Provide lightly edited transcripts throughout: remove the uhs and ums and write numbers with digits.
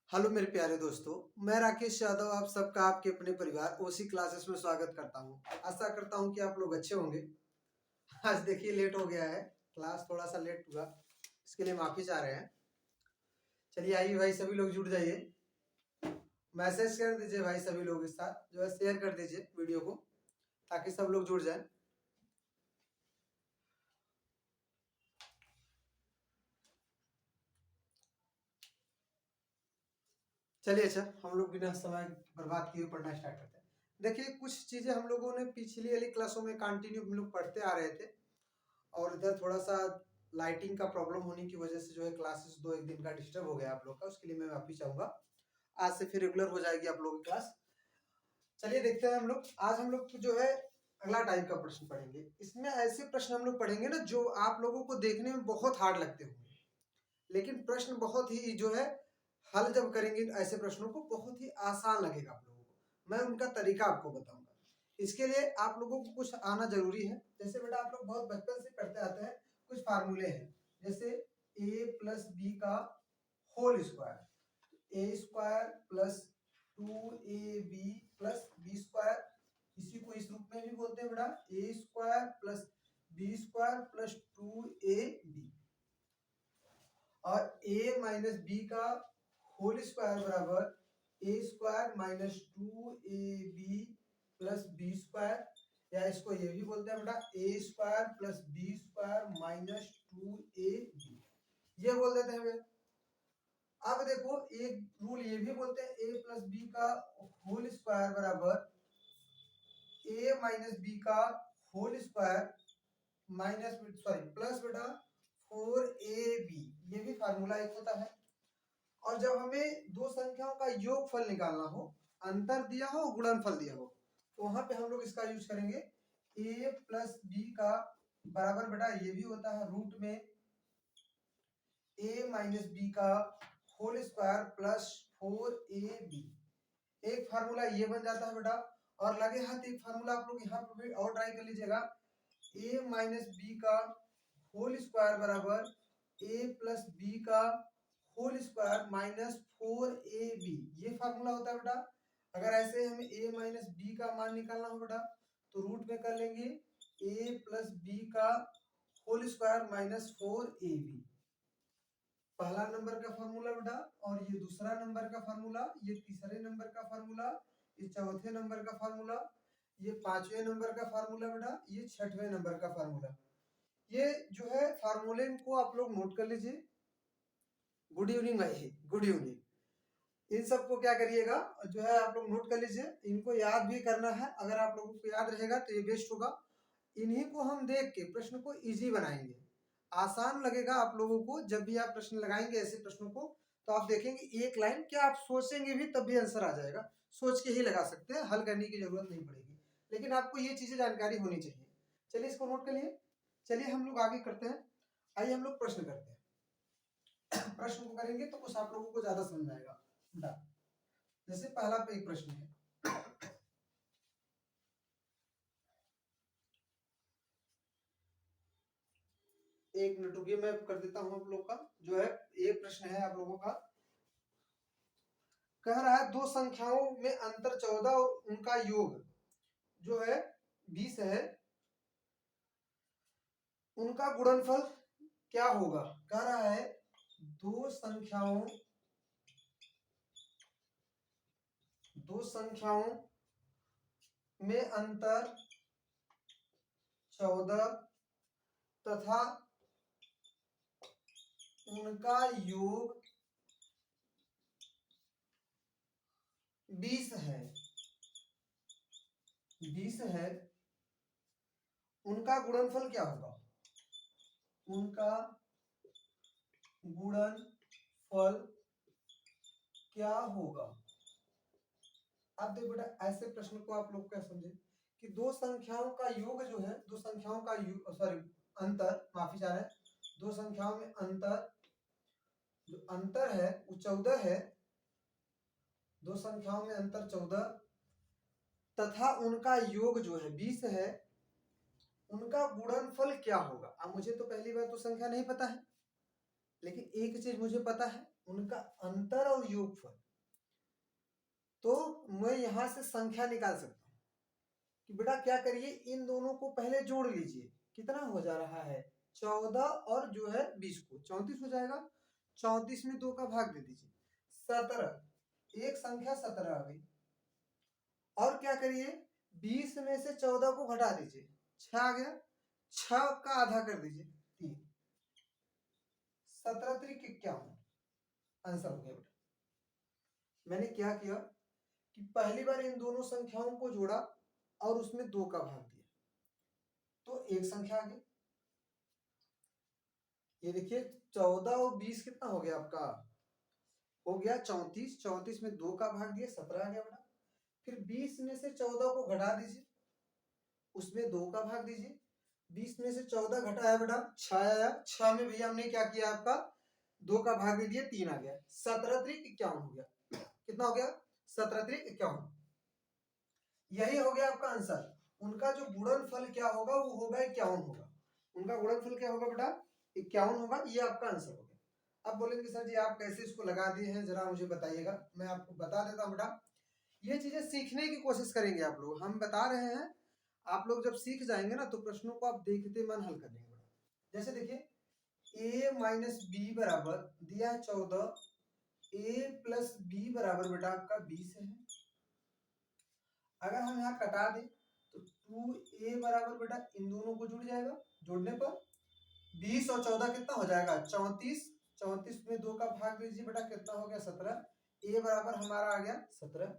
Hello मेरे प्यारे दोस्तों, मैं राकेश यादव आप सबका आपके अपने परिवार ओसी क्लासेस में स्वागत करता हूं। आशा करता हूं कि आप लोग अच्छे होंगे। आज देखिए लेट हो गया है, क्लास थोड़ा सा लेट हुआ, इसके लिए माफी चाह रहे हैं। चलिए आइए भाई, सभी लोग जुड़ जाइए। मैसेज कर दीजिए भाई, सभी लोग के साथ जो है शेयर कर दीजिए वीडियो को, ताकि सब लोग जुड़ जाए। चलिए अच्छा, हम लोग बिना समय बर्बाद किए पढ़ना स्टार्ट करते हैं। देखिए कुछ चीजें हम लोगों ने पिछली वाली क्लासों में कंटिन्यू हम लोग पढ़ते आ रहे थे, और इधर थोड़ा सा लाइटिंग का प्रॉब्लम होने की वजह से जो है क्लासेस दो एक दिन का डिस्टर्ब हो गया आप लोग का। उसके लिए मैं माफी चाहूंगा। आज से फिर रेगुलर हो जाएगी आप लोगों की क्लास। चलिए देखते हैं हम लोग। आज हम लोग जो है अगला टाइप का प्रश्न पढ़ेंगे। इसमें ऐसे प्रश्न हम लोग पढ़ेंगे ना जो आप लोगों को देखने में बहुत हार्ड लगते होंगे, लेकिन प्रश्न बहुत ही जो है हल जब करेंगे ऐसे प्रश्नों को बहुत ही आसान लगेगा आप लोगों को। मैं उनका तरीका आपको बताऊंगा। इसके लिए आप लोगों को कुछ आना जरूरी है। जैसे बेटा आप लोग बहुत बचपन से पढ़ते आते हैं, कुछ फार्मूले हैं। जैसे a प्लस बी का whole square, A square plus 2ab plus B square, इसी को इस रूप में भी बोलते हैं बेटा, A square plus B square plus 2ab। और a माइनस बी का होल स्क्वायर बराबर A square minus 2ab plus B square, या इसको ये भी बोलते हैं बेटा A square plus B square minus 2ab, ये बोल देते हैं बेटा। अब देखो एक रूल ये भी बोलते हैं ए प्लस बी का होल स्क्वायर बराबर ए माइनस बी का whole square minus sorry plus बेटा 4ab, ये भी फार्मूला एक होता है। और जब हमें दो संख्याओं का योगफल निकालना हो, अंतर दिया हो गुणनफल दिया हो, तो वहां पे हम लोग इसका यूज करेंगे। a प्लस बी का बराबर बेटा ये भी होता है रूट में a माइनस बी का होल स्क्वायर प्लस 4ab। एक फार्मूला ये बन जाता है बेटा। और लगे हाथ एक फार्मूला आप लोग यहाँ पे भी और ट्राई कर लीजिएगा। a माइनस बी का होल स्क्वायर बराबर a प्लस बी का होल स्क्वायर माइनस 4ab, ये फार्मूला होता है बेटा। अगर ऐसे हमें a माइनस बी का मान निकालना हो बेटा, तो रूट में कर लेंगे a प्लस बी का होल स्क्वायर माइनस 4ab, पहला नंबर का फार्मूला बेटा। और ये दूसरा नंबर का फार्मूला, ये तीसरे नंबर का फार्मूला, ये चौथे नंबर का फार्मूला, ये पांचवें नंबर का फार्मूला बेटा, ये छठवें नंबर का फार्मूला। ये जो है फार्मूले को आप लोग नोट कर लीजिए। गुड इवनिंग भाई, गुड इवनिंग। इन सबको क्या करिएगा जो है आप लोग नोट कर लीजिए, इनको याद भी करना है। अगर आप लोगों को याद रहेगा तो ये बेस्ट होगा। इन्हीं को हम देख के प्रश्न को इजी बनाएंगे, आसान लगेगा आप लोगों को। जब भी आप प्रश्न लगाएंगे ऐसे प्रश्नों को, तो आप देखेंगे एक लाइन क्या आप सोचेंगे भी तब भी आंसर आ जाएगा। सोच के ही लगा सकते हैं, हल करने की जरूरत नहीं पड़ेगी, लेकिन आपको ये चीजें जानकारी होनी चाहिए। चलिए इसको नोट कर लिए। चलिए हम लोग आगे करते हैं। आइए हम लोग प्रश्न करते हैं। प्रश्न को करेंगे तो कुछ आप लोगों को ज्यादा समझ आएगा बेटा। जैसे पहला एक प्रश्न है, एक मिनट रुकिए, मैं कर देता हूं आप लोग का जो है। एक प्रश्न है आप लोगों का, कह रहा है दो संख्याओं में अंतर 14 और उनका योग जो है 20 है, उनका गुणनफल क्या होगा। कह रहा है दो संख्याओं में अंतर 14 तथा उनका योग 20 है, उनका गुणनफल क्या होगा। उनका गुणनफल क्या होगा। अब देखो बेटा ऐसे प्रश्न को आप लोग क्या समझे कि दो संख्याओं का योग जो है, दो संख्याओं का सॉरी अंतर, माफी चाह रहे हैं, दो संख्याओं में अंतर, जो अंतर है वो 14 है। दो संख्याओं में अंतर 14 तथा उनका योग जो है 20 है, उनका गुणनफल क्या होगा। अब मुझे तो पहली बार तो संख्या नहीं पता है, लेकिन एक चीज मुझे पता है, उनका अंतर और योगफल। तो मैं यहां से संख्या निकाल सकता हूं कि बेटा क्या करिए, इन दोनों को पहले जोड़ लीजिए। कितना हो जा रहा है, 14 और जो है 20 को 34 हो जाएगा। 34 में 2 का भाग दे दीजिए, 17। एक संख्या 17 आ गई। और क्या करिए, 20 में से 14 को घटा दीजिए, 6 आ गया। 6 का आधा कर दीजिए, 3। 17 3 51 आंसर हो गया बेटा। मैंने क्या किया कि पहली बार इन दोनों संख्याओं को जोड़ा और उसमें 2 का भाग दिया, तो एक संख्या आ गई। ये देखिए 14 और 20 कितना हो गया आपका, हो गया 34। 34 में 2 का भाग दिया, 17 आ गया बेटा। फिर 20 में से 14 को घटा दीजिए, उसमें 2 का भाग दीजिए। 20 में से 14 घटाया बेटा, 6 आया। 6 में भैया हमने क्या किया, आपका 2 का भाग दे दिया, 3 आ गया। 17 3 51 हो गया। कितना हो गया, 17 3 51। यही हो गया आपका आंसर। उनका जो गुणनफल क्या होगा, वो होगा 51 होगा। उनका गुणनफल क्या होगा बेटा, 51 होगा। ये आपका आंसर हो गया। अब बोलेंगे सर जी आप कैसे इसको लगा दिए हैं, जरा मुझे बताइएगा। मैं आपको बता देता हूँ बेटा, ये चीजें सीखने की कोशिश करेंगे आप लोग। हम बता रहे हैं, आप लोग जब सीख जाएंगे ना तो प्रश्नों को आप देखते मन हल करेंगे बेटा। जैसे देखिए a माइनस बी बराबर दिया है 14, a प्लस बी बराबर बेटा आपका 20 है। अगर हम यहाँ कटा दें तो 2a बराबर बेटा इन दोनों को जुड़ जाएगा, जोड़ने पर 20 और 14 कितना हो जाएगा, 34। 34 में 2 का भाग दीजिए बेटा, कितना हो गया, 17। a बराबर हमारा आ गया 17।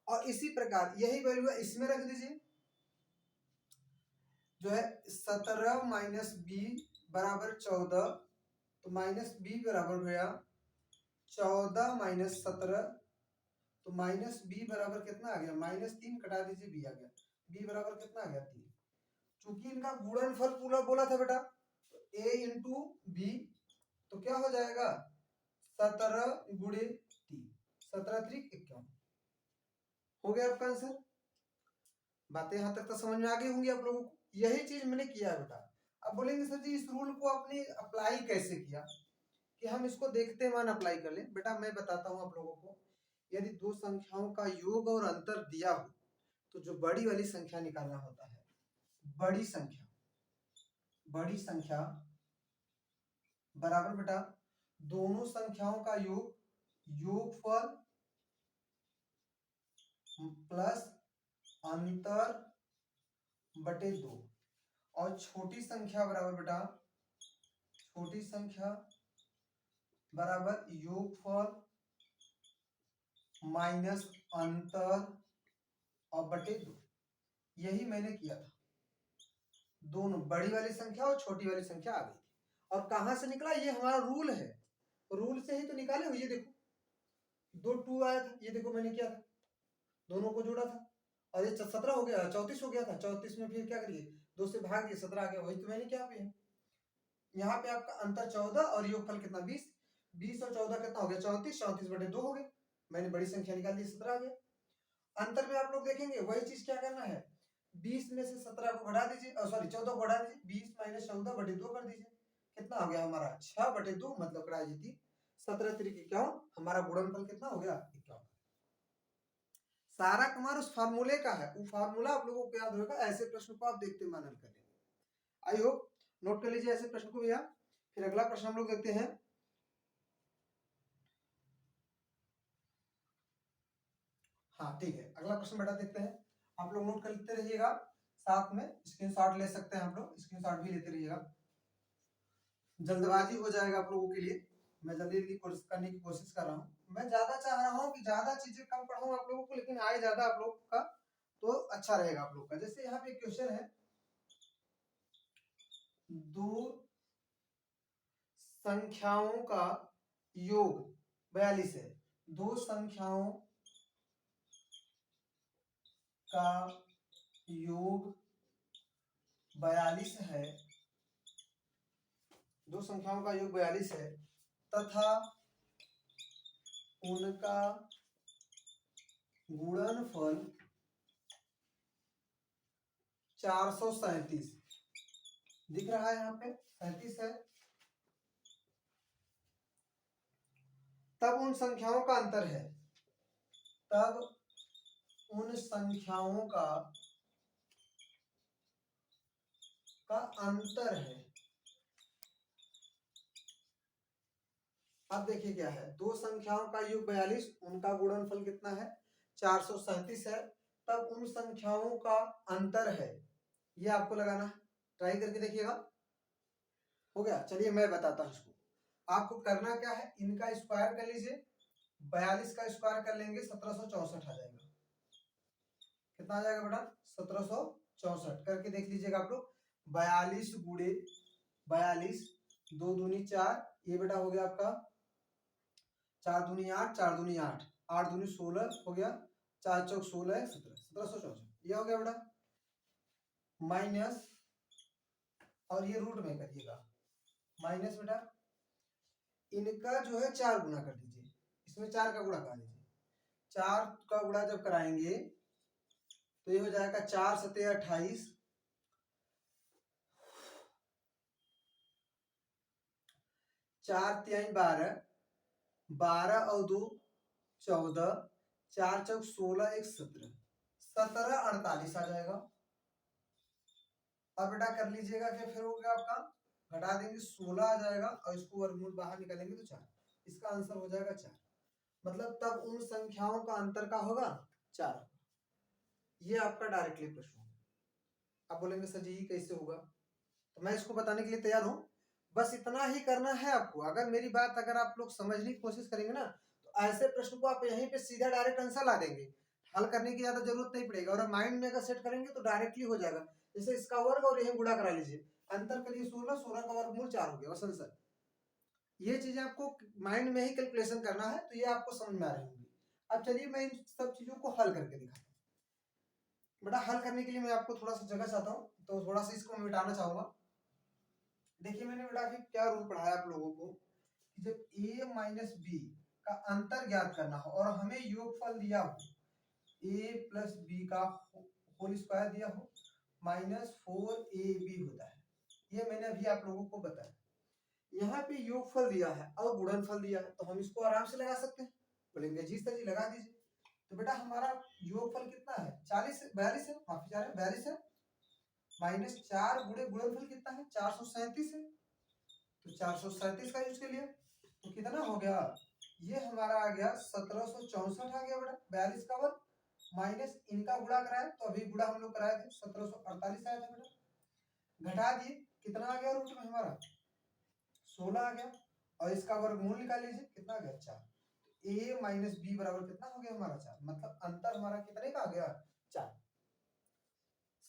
और इसी प्रकार यही वैल्यू इसमें रख दीजिए, जो है 17 माइनस बी बराबर 14। तो माइनस बी बराबर भैया 14 माइनस 17, तो माइनस बी बराबर कितना आ गया, -3 कटा दीजिए, बी आ गया। बी बराबर कितना आ गया, 3। चूंकि इनका गुणनफल पूरा बोला था बेटा, तो a इंटू बी, तो क्या हो जाएगा 17 गुणे 3, 17 3 51 हो गया आपका आंसर। बातें यहां तक तो समझ में आ गई होंगी आप लोगों को। यही चीज मैंने किया है बेटा। अब बोलेंगे सर जी इस रूल को आपने अप्लाई कैसे किया, कि हम इसको देखते मन अप्लाई कर लें। बेटा मैं बताता हूं आप लोगों को, यदि दो संख्याओं का योग और अंतर दिया हो तो जो बड़ी वाली संख्या निकालना होता है। बड़ी संख्या बराबर बेटा दोनों संख्याओं का योग, योगफल प्लस अंतर बटे 2। और छोटी संख्या बराबर बेटा, छोटी संख्या बराबर योगफल माइनस अंतर और बटे 2। यही मैंने किया था। दोनों बड़ी वाली संख्या और छोटी वाली संख्या आ गई थी। और कहां से निकला, ये हमारा रूल है, रूल से ही तो निकाले हो। ये देखो 2 2 आया था, ये देखो मैंने किया था, दोनों को जोड़ा था। और ये 17 हो गया, 34 हो गया था। 34 में फिर क्या करिए, 2 से भाग दिए, 17 आ गया। वही तो मैंने क्या पे है। यहाँ पे आपका अंतर 14 और योगफल कितना 20। 20 और 14 कितना हो गया, 34। 34 बटे 2 हो गया। मैंने बड़ी संख्या निकाल दी, 17 आ गया। अंतर में आप लोग देखेंगे वही चीज क्या करना है, 20 में से 17 को घटा दीजिए, सॉरी 14 को घटा दीजिए, 20 माइनस 14 बटे 2 कर दीजिए। कितना हो गया हमारा 6 बटे 2, मतलब कड़ा जीती 17 3 51। हमारा गुणनफल कितना हो गया 51। सारा कमाल उस फार्मूले का है, वो फार्मूला आप लोगों को याद होगा। ऐसे प्रश्न को आप देखते मानन करेंगे। आई होप नोट कर लीजिए ऐसे प्रश्न को भैया। फिर अगला प्रश्न हम लोग देखते हैं। हाँ ठीक है, अगला प्रश्न बेटा देखते हैं। आप लोग नोट कर लेते रहिएगा, साथ में स्क्रीनशॉट ले सकते हैं आप लोग, स्क्रीनशॉट भी लेते रहिएगा। जल्दबाजी हो जाएगा आप लोगों के लिए, मैं जल्दी जल्दी कोर्स करने की कोशिश कर रहा हूँ। मैं ज्यादा चाह रहा हूँ कि ज्यादा चीजें कम पढ़ाऊँ आप लोगों को, लेकिन आए ज्यादा आप लोग का तो अच्छा रहेगा आप लोग का। जैसे यहाँ पे क्वेश्चन है, दो संख्याओं का योग 42 है। दो संख्याओं का योग 42 है, दो संख्याओं का योग 42 है तथा उनका गुणनफल 437 दिख रहा है, यहाँ पे 37 है। तब उन संख्याओं का अंतर है, तब उन संख्याओं का अंतर है। अब देखिए क्या है, दो संख्याओं का योग 42, उनका गुणनफल कितना है 437 है, तब उन संख्याओं का अंतर है, ये आपको लगाना है। ट्राई करके देखिएगा, हो गया। चलिए मैं बताता हूँ इसको, आपको करना क्या है, इनका स्क्वायर कर लीजिए, 42 का स्क्वायर कर लेंगे 1764 आ जाएगा। कितना आ जाएगा बेटा 1764, करके देख लीजिएगा आप लोग। 42 गुणे 42, 2 दूनी 4, ये बेटा हो गया आपका 4 दूनी 8, 4 दूनी 8, 8 दूनी 16 हो गया, 4 चौक 16 है 17, 1764 ये हो गया बेटा। माइनस, और ये रूट में करिएगा, माइनस बेटा इनका जो है 4 गुना कर दीजिए, इसमें 4 का गुणा करा दीजिए, 4 का गुणा जब कराएंगे तो ये हो जाएगा 4 सते 28, 4 तिहाई 12, 12 और 2 14, 4 चौक 16, 1 17, 17 48 आ जाएगा। अब बेटा कर लीजिएगा कि फिर हो गया आपका, घटा देंगे 16 आ जाएगा, और इसको वर्गमूल बाहर निकालेंगे तो 4, इसका आंसर हो जाएगा 4। मतलब तब उन संख्याओं का अंतर का होगा 4। ये आपका डायरेक्टली प्रश्न होगा। आप बोलेंगे सर जी कैसे होगा, तो मैं इसको बताने के लिए तैयार हूं, बस इतना ही करना है आपको। अगर मेरी बात अगर आप लोग समझने की कोशिश करेंगे ना, तो ऐसे प्रश्न को आप यहीं पे सीधा डायरेक्ट आंसर ला देंगे, हल करने की ज्यादा जरूरत नहीं पड़ेगा, और माइंड में अगर सेट करेंगे तो डायरेक्टली हो जाएगा। जैसे इसका वर्ग और यही गुणा करा लीजिए, अंतर करिए 16, 16 का वर्गमूल 4 हो गया बस आंसर। ये चीजें आपको माइंड में ही कैलकुलेशन करना है, तो ये आपको समझ में आ रही होंगी। अब चलिए मैं इन सब चीजों को हल करके दिखाता हूँ। बेटा हल करने के लिए मैं आपको थोड़ा सा जगह चाहता हूँ, तो थोड़ा सा इसको मैं मिटाना चाहूंगा। देखिए मैंने बेटा अभी क्या रूल पढ़ाया आप लोगों को, कि जब a माइनस बी का अंतर ज्ञात करना हो और हमें योगफल दिया हो, a प्लस बी का होल स्क्वायर दिया हो, माइनस 4ab होता है, ये मैंने अभी आप लोगों को बताया। यहाँ पे योगफल दिया है और गुणनफल दिया है, तो हम इसको आराम से लगा सकते हैं। बोलेंगे जी सर जी लगा दीजिए। तो बेटा हमारा योगफल कितना है 42 है, माफी चाह रहे 42 है, माइनस 4 गुणे गुणनफल कितना है 437 है, तो 437 का यूज कर लिया, तो कितना हो गया, ये हमारा आ गया 1764 आ गया बेटा, 42 का वर्ग माइनस इनका गुणा कराए, तो अभी गुणा हम लोग कराए थे 1748 आया था बेटा, घटा दिए कितना आ गया रूट में हमारा 16 आ गया, और इसका वर्गमूल निकाल लीजिए कितना आ गया 4, a माइनस बी बराबर कितना हो गया हमारा 4, मतलब अंतर हमारा कितने का आ गया 4।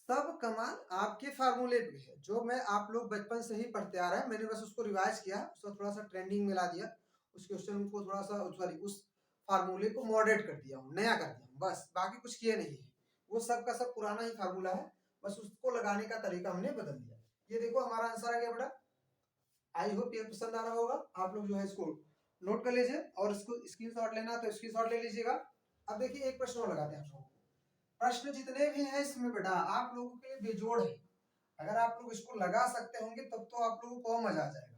सब कमाल आपके फार्मूले पे है, जो मैं आप लोग बचपन से ही पढ़ते आ रहे हैं, मैंने बस उसको रिवाइज किया, उसको थोड़ा सा ट्रेंडिंग में ला दिया, उस क्वेश्चन को थोड़ा सा सॉरी उस फार्मूले को मॉडरेट कर दिया हूँ, नया कर दिया हूँ, बस बाकी कुछ किया नहीं है। वो सब का सब पुराना ही फार्मूला है, बस उसको लगाने का तरीका हमने बदल दिया। ये देखो हमारा आंसर आ गया बेटा, आई होप ये पसंद आ रहा होगा। आप लोग जो है इसको नोट कर लीजिए, और इसको स्क्रीनशॉट लेना तो स्क्रीनशॉट ले लीजिएगा। अब देखिए एक प्रश्न और लगाते हैं आप लोगों को, प्रश्न जितने भी हैं इसमें बेटा आप लोगों के लिए बेजोड़ है, अगर आप लोग इसको लगा सकते होंगे तब तो आप लोगों को मजा आ जाएगा।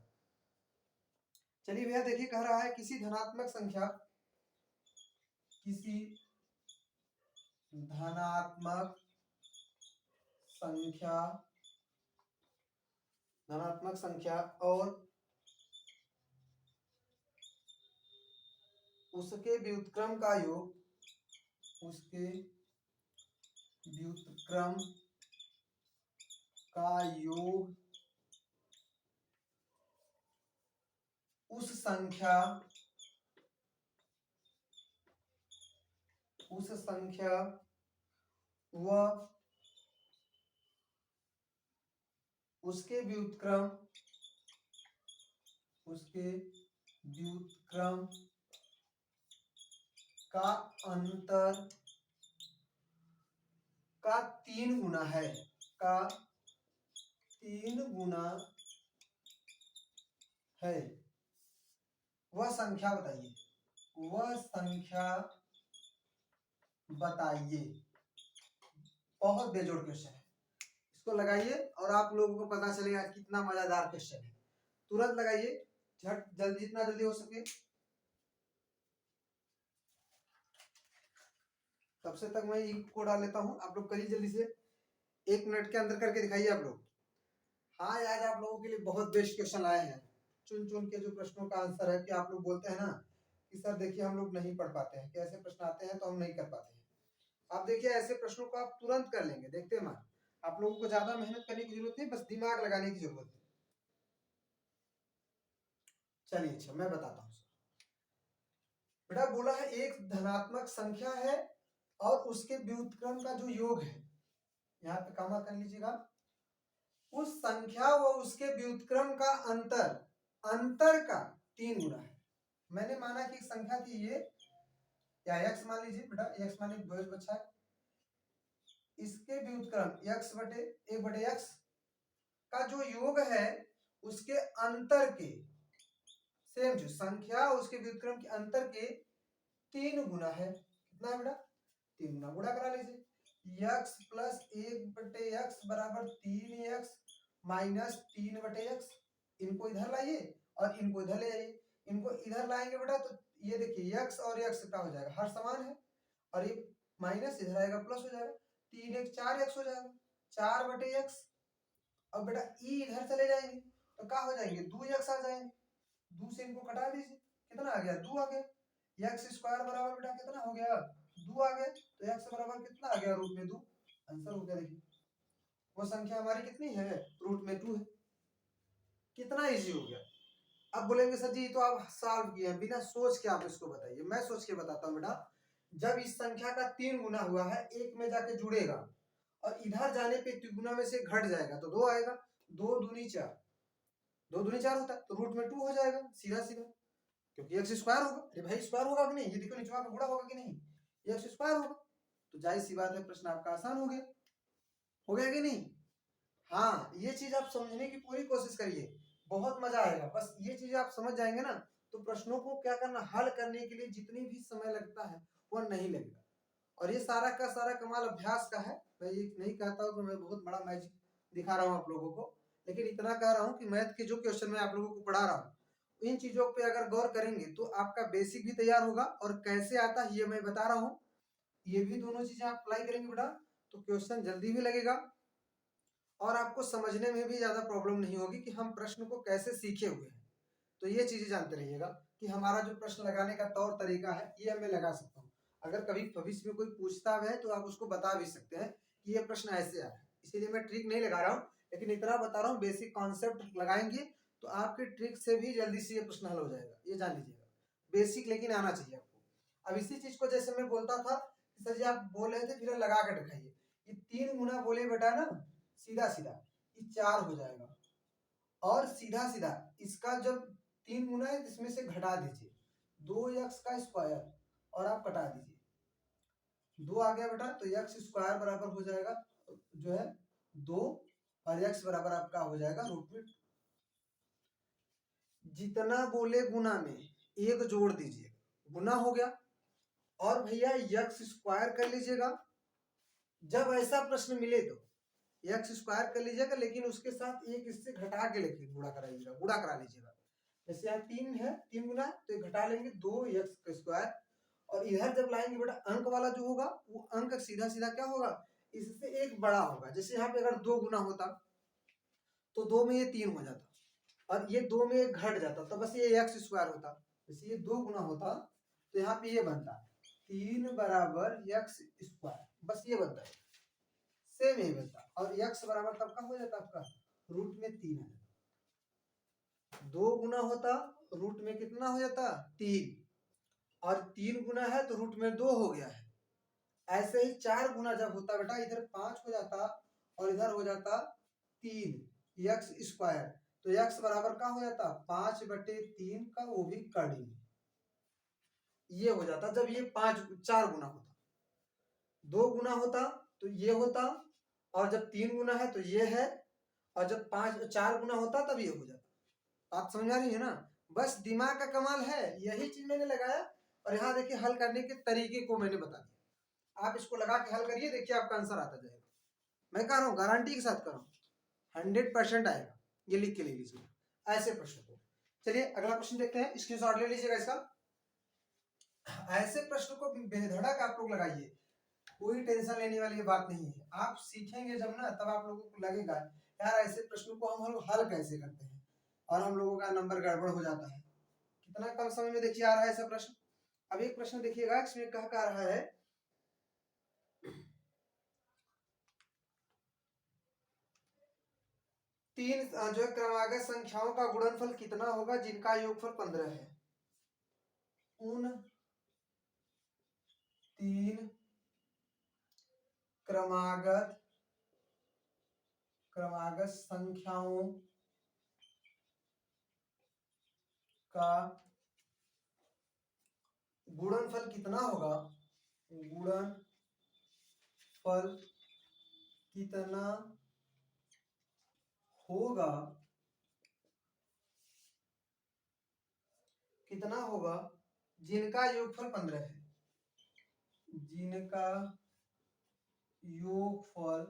चलिए भैया देखिए कह रहा है किसी धनात्मक संख्या, किसी धनात्मक संख्या, धनात्मक संख्या और उसके व्युत्क्रम का योग, उसके व्युत्क्रम का योग उस संख्या व उसके व्युत्क्रम का अंतर का 3 गुना है, का 3 गुना है, वह संख्या बताइए, वह संख्या बताइए। बहुत बेजोड़ क्वेश्चन है, इसको लगाइए और आप लोगों को पता चलेगा कितना मजेदार क्वेश्चन है। तुरंत लगाइए, झट जल्दी जितना जल्दी हो सके। तब से तक मैं ई को डाल लेता हूँ, आप लोग करिए जल्दी से, 1 मिनट के अंदर करके दिखाइए आप लोग। हाँ यार, आप लोगों के लिए बहुत बेस्ट क्वेश्चन आए हैं, चुन चुन के जो प्रश्नों का आंसर है कि आप लोग बोलते हैं ना कि सर देखिए हम लोग नहीं पढ़ पाते हैं, कि ऐसे प्रश्न आते हैं तो हम नहीं कर पाते हैं। आप देखिए ऐसे प्रश्नों को आप तुरंत कर लेंगे, देखते हैं मान, आप लोगों को ज्यादा मेहनत करने की जरूरत नहीं, बस दिमाग लगाने की जरूरत है। चलिए अच्छा मैं बताता हूँ। बेटा बोला है एक धनात्मक संख्या है और उसके व्युत्क्रम का जो योग है, यहाँ पे कॉमा कर लीजिएगा, उस संख्या व उसके व्युत्क्रम का अंतर का 3 गुना है। मैंने माना कि एक संख्या थी ये, या x मान लीजिए बेटा, x माने बच बच्चा है, इसके व्युत्क्रम x बटे 1/x का जो योग है उसके अंतर के, सेम जो संख्या उसके व्युत्क्रम के अंतर के 3 गुना है। कितना है बेटा? 3 गुना। गुणा करा लीजिए, x प्लस 1/x बराबर 3x माइनस 3/x। इनको इधर लाइए और इनको इधर ले आइए। इनको इधर लाएंगे बेटा तो ये देखिए x और x का हो जाएगा, हर समान है, और ये माइनस इधर आएगा प्लस हो जाएगा, 3x 4x हो जाएगा, 4/x। अब बेटा ई इधर चले जाएंगे तो क्या हो जाएंगे, 2x आ जाएंगे, 2 से इनको कटा दीजिए, कितना आ गया, 2 आ गया। x स्क्वायर बराबर बेटा कितना हो गया, 2 आ गया, तो x बराबर कितना आ गया, रूट में 2। आंसर हो गया। देखिए वो संख्या हमारी कितनी है, रूट में 2 है। कितना इजी हो गया। अब बोलेंगे सर जी तो आप सॉल्व किए बिना सोच के, आप इसको बताइए। मैं सोच के बताता हूँ बेटा, जब इस संख्या का 3 गुना हुआ है, एक में जाके जुड़ेगा और इधर जाने पे तिगुना में से घट जाएगा तो 2 आएगा, 2 दूनी 4, 2 दूनी 4 होता है तो रूट में 2 हो जाएगा, सीधा सीधा, क्योंकि एक्स स्क्वायर होगा। अरे भाई स्क्वायर होगा कि नहीं, ये देखो निचवा में गुणा होगा कि नहीं, ये एक्स स्क्वायर होगा, तो जाहिर सी बात है प्रश्न आपका आसान हो गया। हो गया कि नहीं? हाँ, ये चीज आप समझने की पूरी कोशिश करिए, बहुत मजा आएगा। बस ये चीज आप समझ जाएंगे ना तो प्रश्नों को क्या करना, हल करने के लिए जितनी भी समय लगता है वो नहीं लगेगा। और ये सारा का सारा कमाल अभ्यास का है। मैं ये नहीं कहता हूँ कि मैं बहुत बड़ा मैजिक दिखा रहा हूँ आप लोगों को, लेकिन इतना कह रहा हूँ कि मैथ के जो क्वेश्चन मैं आप लोगों को पढ़ा रहा हूँ, इन चीजों पे अगर गौर करेंगे तो आपका बेसिक भी तैयार होगा, और कैसे आता है ये मैं बता रहा हूँ, ये भी दोनों चीजें आप अप्लाई करेंगे बेटा तो क्वेश्चन जल्दी भी लगेगा और आपको समझने में भी ज्यादा प्रॉब्लम नहीं होगी कि हम प्रश्न को कैसे सीखे हुए हैं। तो ये चीजें जानते रहिएगा कि हमारा जो प्रश्न लगाने का तौर तरीका है ये मैं लगा सकता हूँ। अगर कभी भविष्य में कोई पूछता है तो आप उसको बता भी सकते हैं कि ये प्रश्न ऐसे आया है, इसीलिए मैं ट्रिक नहीं लगा रहा हूँ, लेकिन इतना बता रहा हूँ बेसिक कॉन्सेप्ट लगाएंगे तो आपके ट्रिक से भी जल्दी से ये प्रश्न हल हो जाएगा, ये जान लीजिएगा। बेसिक लेकिन आना चाहिए आपको। अब इसी चीज को जैसे मैं बोलता था सर जी आप बोल रहे थे फिर लगा कर दिखाइए, ये 3 गुना बोले बेटा ना, सीधा सीधा ये 4 हो जाएगा, और सीधा सीधा इसका जब 3 गुना है इसमें से घटा दीजिए 2x का स्क्वायर और आप कटा दीजिए, 2 आ गया बेटा तो x स्क्वायर बराबर हो जाएगा जो है 2, और x बराबर आपका हो जाएगा रूट में। जितना बोले गुना में एक जोड़ दीजिए, गुना हो गया, और भैया x स्क्वायर कर लीजिएगा। जब ऐसा प्रश्न मिले तो एक्स स्क्वायर कर लीजिएगा, लेकिन उसके साथ एक इससे घटा के लेके गुणा कराइएगा, गुणा करा लीजिएगा। जैसे यहाँ 3 है, 3 गुना तो घटा लेंगे 2x स्क्वायर, और इधर जब लाएंगे बेटा अंक वाला जो होगा वो अंक सीधा सीधा क्या होगा, इससे एक बड़ा होगा। जैसे यहाँ पे अगर 2 गुना होता तो 2 में ये 3 हो जाता, और ये 2 में एक घट जाता तो बस ये एक्स स्क्वायर होता। जैसे ये 2 गुना होता तो यहाँ पे ये बनता 3 बराबर एक्स स्क्वायर, बस ये बनता है, सेम यही बनता, और x बराबर तब का हो जाता आपका रूट में 3 आ जाता। 2 गुना होता रूट में कितना हो जाता 3, और 3 गुना है तो रूट में 2 हो गया है। ऐसे ही 4 गुना जब होता बेटा इधर 5 हो जाता और इधर हो जाता 3 एक्स स्क्वायर, तो x बराबर का हो जाता 5/3 का, वो भी कड़ी ये हो जाता। जब ये 4 गुना होता, 2 गुना होता तो ये होता, और जब 3 गुना है तो ये है, और जब 4 गुना होता तब ये हो जाता। आप समझ आ रही है ना? बस दिमाग का कमाल है, यही चीज मैंने लगाया, और यहाँ देखिए हल करने के तरीके को मैंने बता दिया। आप इसको लगा के हल करिए, देखिए आपका आंसर आता जाएगा। मैं कह रहा हूँ गारंटी के साथ कर रहा हूँ, 100% आएगा। ये लिख के ले लीजिए ऐसे प्रश्न को। चलिए अगला प्रश्न देखते हैं, स्क्रीनशॉट ले लीजिएगा इसका। ऐसे प्रश्न को बेधड़क आप लोग लगाइए, कोई टेंशन लेने वाली ये बात नहीं है। आप सीखेंगे जब ना, तब आप लोगों को लगेगा यार ऐसे प्रश्नों को हम लोग हल कैसे करते हैं, और हम लोगों का नंबर गड़बड़ हो जाता है। कितना कम समय में देखिए आ रहा है ऐसा प्रश्न। अब एक प्रश्न देखिएगा, इसमें कह रहा है तीन जो है क्रमागत संख्याओं का गुणनफल कितना होगा जिनका योगफल 15 है। उन तीन क्रमागत संख्याओं का गुणनफल कितना होगा, गुणनफल कितना होगा जिनका योगफल 15 है, जिनका योगफल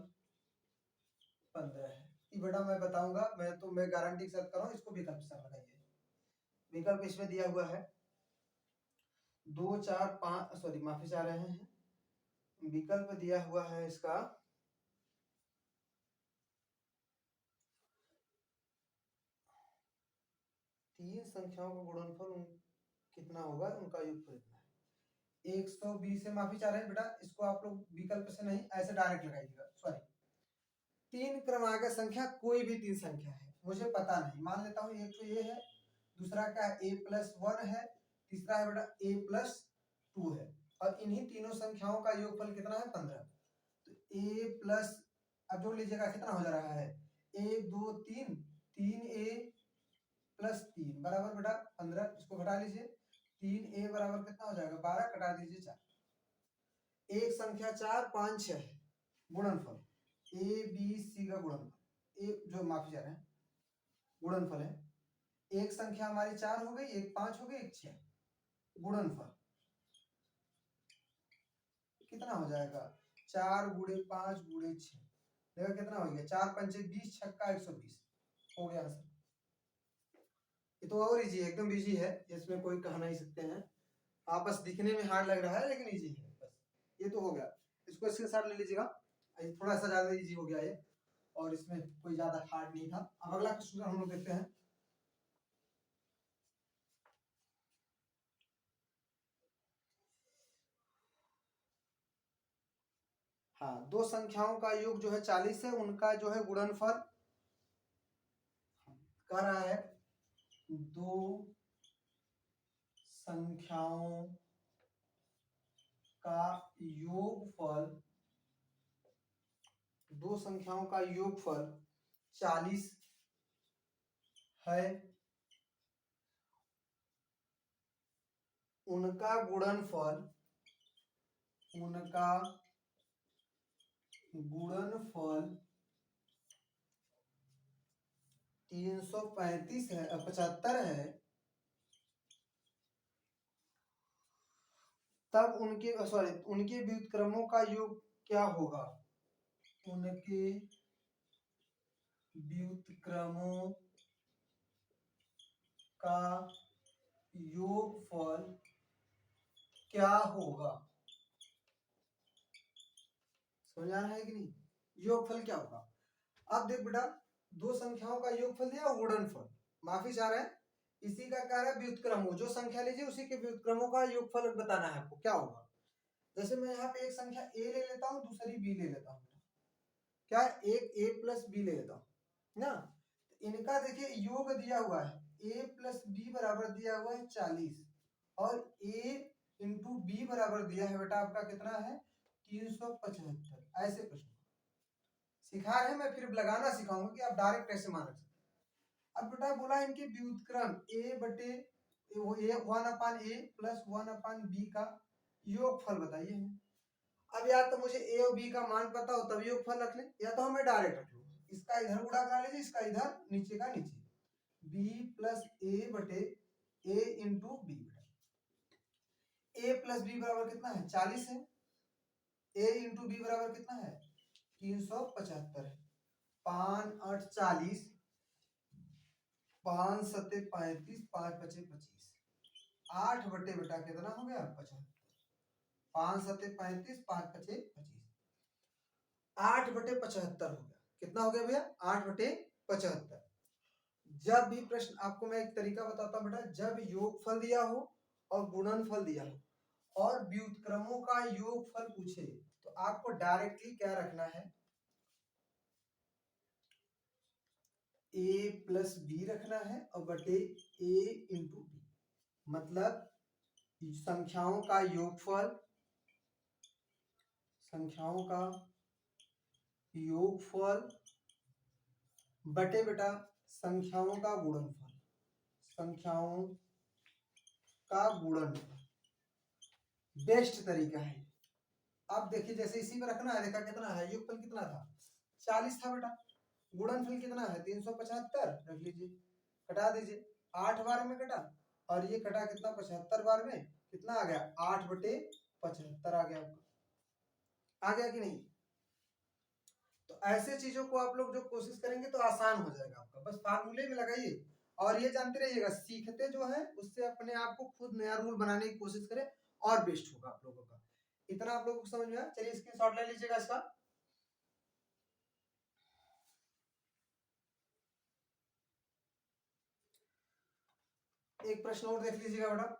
15 है। ये बेटा मैं बताऊंगा, मैं गारंटी के साथ कर रहा हूँ, इसको विकल्प से लगाइए। विकल्प इसमें दिया हुआ है 2 4 5, सॉरी माफी चाह रहे हैं, विकल्प दिया हुआ है इसका 3 संख्याओं का गुणनफल कितना होगा, उनका योगफल इतना है। 120 से माफी चाह रहे हैं बेटा, इसको आप लोग विकल्प से नहीं ऐसे डायरेक्ट लगाइएगा। सॉरी, 3 क्रमागत संख्या कोई भी 3 संख्या है, मुझे पता नहीं, मान लेता हूँ एक तो ये है, दूसरा का a+1 है, तीसरा है बेटा a+2 है, और इन्हीं तीनों संख्याओं का योगफल कितना है 15। तो a+, अब जोड़ लीजिएगा कितना हो जा रहा है, 1 2 3, 3a+3 बराबर बेटा 15। इसको घटा लीजिए, 3a बराबर कितना हो जाएगा 12, कटा दीजिए 4। एक संख्या 4 5 6 है, गुणनफल a b c का गुणनफल, एक जो माफी जा रहे हैं गुणनफल है, एक संख्या हमारी 4 हो गई, एक 5 हो गई, एक 6, गुणनफल कितना हो जाएगा 4 गुणे 5 गुणे 6, देखा कितना हो गया 4 पंचे 20, छक्का 120 हो गया आंसर। ये तो और इजी है, एकदम इजी है, इसमें कोई कह नहीं सकते हैं आप, बस दिखने में हार्ड लग रहा है लेकिन इजी है बस। ये तो हो गया, इसको इसके साथ ले लीजिएगा, थोड़ा सा ज्यादा इजी हो गया ये, और इसमें कोई ज्यादा हार्ड नहीं था। अब अगला क्वेश्चन हम लोग देखते हैं। हाँ, दो संख्याओं का योग जो है 40 है, उनका जो है गुणनफल कह रहा है, दो संख्याओं का योगफल, दो संख्याओं का योगफल 40 है, उनका गुणनफल 335 है, 75 है, तब उनके व्युत्क्रमों का योग क्या होगा, उनके व्युत्क्रमों का योगफल क्या होगा। समझ आ रहा है कि नहीं, योगफल क्या होगा। अब देख बेटा, दो संख्याओं का योगफल दिया, गुणनफल, माफी चाह रहे हैं, इसी का कह रहा है व्युत्क्रम, जो संख्या लीजिए उसी के व्युत्क्रमों का योगफल बताना है आपको क्या होगा। जैसे मैं यहाँ पे एक संख्या a ले लेता हूँ, दूसरी b ले लेता हूँ, क्या एक a+b ले लेता हूँ ना, इनका देखिए योग दिया हुआ है, a+b बराबर दिया हुआ है 40, और a इंटू b बराबर दिया है बेटा आपका कितना है 375। ऐसे प्रश्न सिखा रहे हैं, मैं फिर लगाना सिखाऊंगा कि आप डायरेक्ट कैसे मान सकते। अब बेटा बोला इनके व्युत्क्रम a बटे वो a 1/a प्लस 1/b का योगफल बताइए। अब या तो मुझे a और b का मान पता हो तब योगफल रख ले, या तो हमें डायरेक्ट रख लो, इसका इधर गुणा करा लीजिए, इसका इधर, नीचे का नीचे, b प्लस a बटे a into b, a plus b बराबर कितना है 40 है, a इंटू b बराबर कितना है 375 है, 5 8 40, 5 7 35, 5 5 25, 8 बटे बेटा कितना हो गया 75। 5 सते 35, 5 पचे 25, 8/75 हो गया। कितना हो गया भैया? 8/75। जब भी प्रश्न आपको मैं एक तरीका बताता हूँ बेटा, जब योगफल दिया हो और गुणनफल दिया हो और व्युत्क्रमों का योगफल पूछे तो आपको डायरेक्टली क्या रखना है, a प्लस बी रखना है और बटे a इंटू बी। मतलब संख्याओं का योगफल, संख्याओं का योगफल बटे बेटा संख्याओं का गुणनफल, संख्याओं का गुणनफल बेस्ट तरीका है। अब देखिए जैसे इसी में रखना है, देखा कितना है, योगफल कितना था 40 था बेटा, गुणनफल कितना है 375 रख लीजिए, कटा दीजिए, 8 बार में कटा और ये कटा कितना 75 बार में, कितना आ गया 8/75 आ गया आपका। आ गया कि नहीं? तो ऐसे चीजों को आप लोग जो कोशिश करेंगे तो आसान हो जाएगा आपका, बस फार्मूले में लगाइए और ये जानते रहिएगा, सीखते जो है उससे अपने आप को खुद नया रूल बनाने की कोशिश करें और बेस्ट होगा आप लोगों का। इतना आप लोगों को समझ में आया? चलिए स्क्रीनशॉट ले लीजिएगा इसका। एक प्रश्न और देख लीजिएगा बेटा,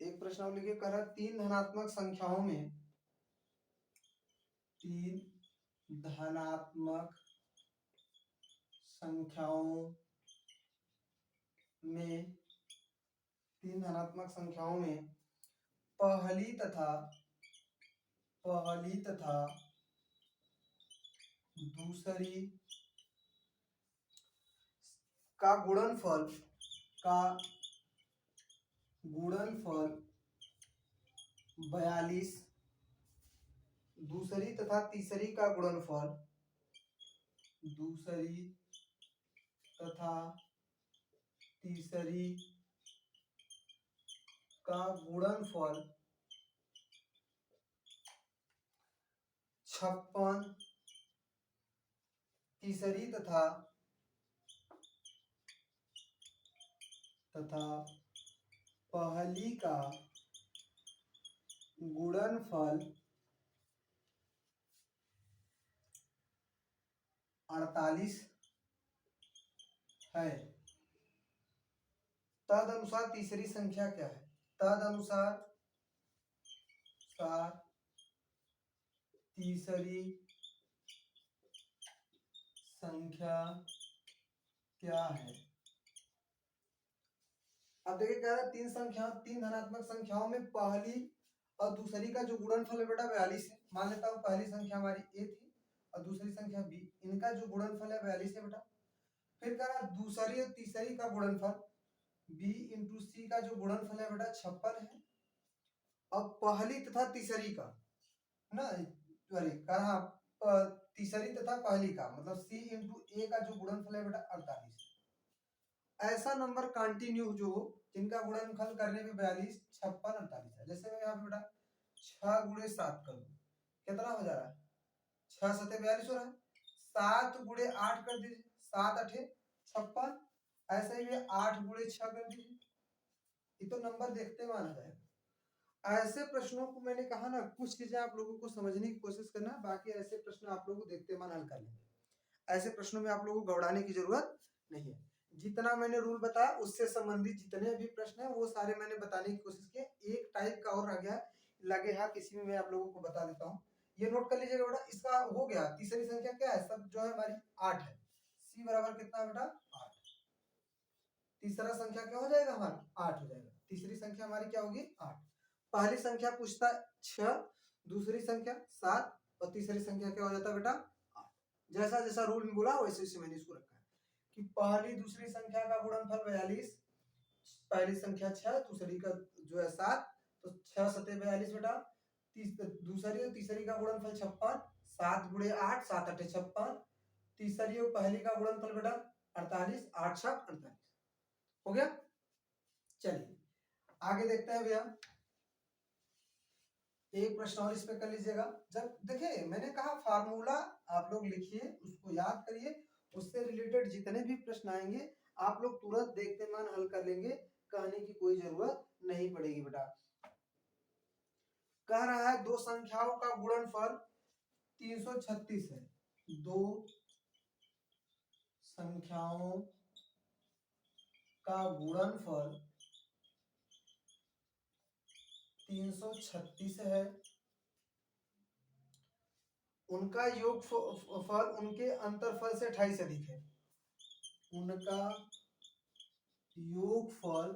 एक प्रश्न और लिखिए, कह रहा है 3 धनात्मक संख्याओं में, 3 धनात्मक संख्याओं में, 3 धनात्मक संख्याओं में पहली तथा दूसरी का गुणनफल 42, दूसरी तथा तीसरी का गुणनफल, दूसरी तथा तीसरी का गुणनफल 56, तीसरी तथा पहली का गुणनफल 48 है। तदनुसार तीसरी संख्या क्या है? तदनुसार तीसरी संख्या क्या है? अब देखिए क्या है, 3 धनात्मक संख्याओं में पहली और दूसरी का जो गुणनफल है बेटा 42 है। मान लेता हूँ पहली संख्या हमारी a थी और दूसरी संख्या b, इनका जो गुणनफल है 42 है बेटा। फिर कह रहा दूसरी और तीसरी का गुणनफल b इंटू सी का जो गुणनफल है बेटा 56 है। अब पहली तथा तीसरी का ना, कहा तीसरी तथा पहली का मतलब c इंटू ए का जो गुणनफल है बेटा 48। ऐसा नंबर कंटिन्यू जो हो जिनका गुणनफल करने पे 42, 56, 48 है। जैसे मैं यहाँ पे बेटा 6 गुणे 7 कर दूं, कितना हो जा रहा है 6 सते 42 हो रहा है। 7 गुणे 8 कर दीजिए, 7 8 56। ऐसे ही 8 गुणे 6 कर दीजिए, ये तो नंबर देखते माना जाएगा। ऐसे प्रश्नों को मैंने कहा ना, कुछ चीजें आप लोगों को समझने की कोशिश करना, बाकी ऐसे प्रश्न आप लोगों को देखते मान हल कर लेंगे। ऐसे प्रश्नों में आप लोगों को घबराने की जरूरत नहीं है। जितना मैंने रूल बताया उससे संबंधित जितने भी प्रश्न है वो सारे मैंने बताने की कोशिश की। एक टाइप का और रह गया, लगे हाथ इसी में मैं आप लोगों को बता देता हूँ, ये नोट कर लीजिएगा बेटा। इसका हो गया, तीसरी संख्या क्या है, सब जो है हमारी 8 है। सी बराबर कितना है बेटा 8। तीसरा संख्या क्या हो जाएगा हमारा 8 हो जाएगा। तीसरी संख्या हमारी क्या होगी 8। पहली संख्या पूछता है 6, दूसरी संख्या 7 और तीसरी संख्या क्या हो जाता है बेटा 8। जैसा जैसा रूल में बोला वैसे वैसे मैंने इसको रखा है कि पहली दूसरी संख्या का गुणनफल 42, पहली संख्या 6, दूसरी का जो है 7, तो 6 सते 42 बेटा। दूसरी और तीसरी का गुणनफल 56, 7 गुणे 8, 7 8 56। तीसरी और पहली का गुणनफल बेटा 48, 8 6 48 हो गया। चलिए आगे देखते हैं भैया, एक प्रश्न और इस पे कर लीजिएगा। जब देखिए मैंने कहा फार्मूला आप लोग लिखिए, उसको याद करिए, उससे रिलेटेड जितने भी प्रश्न आएंगे आप लोग तुरंत देखते मान हल कर लेंगे, कहने की कोई जरूरत नहीं पड़ेगी बेटा। कह रहा है दो संख्याओं का गुणनफल 336 है। दो संख्याओं का गुणनफल 336 है। उनका योगफल उनके अंतरफल से 28 अधिक है। उनका योगफल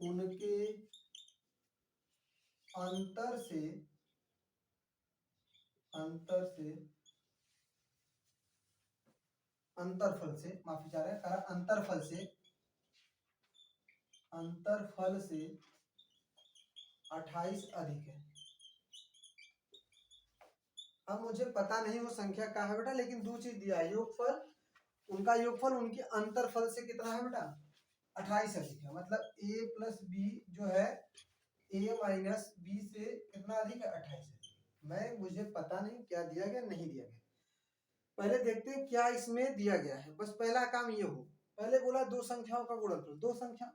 उनके अंतर से अंतरफल से माफी चाह रहे हैं, अंतरफल से 28 अधिक है। अब मुझे पता नहीं वो संख्या क्या है बेटा, लेकिन दो चीज दिया है, योगफल उनका योगफल उनके अंतरफल से कितना है बेटा, 28 अधिक है। मतलब a प्लस बी जो है a माइनस बी से कितना अधिक है, 28 है। मुझे पता नहीं क्या दिया गया नहीं दिया गया, पहले देखते हैं क्या इसमें दिया गया है। बस पहला काम ये हो, पहले बोला दो संख्याओं का गुणनफल, दो संख्या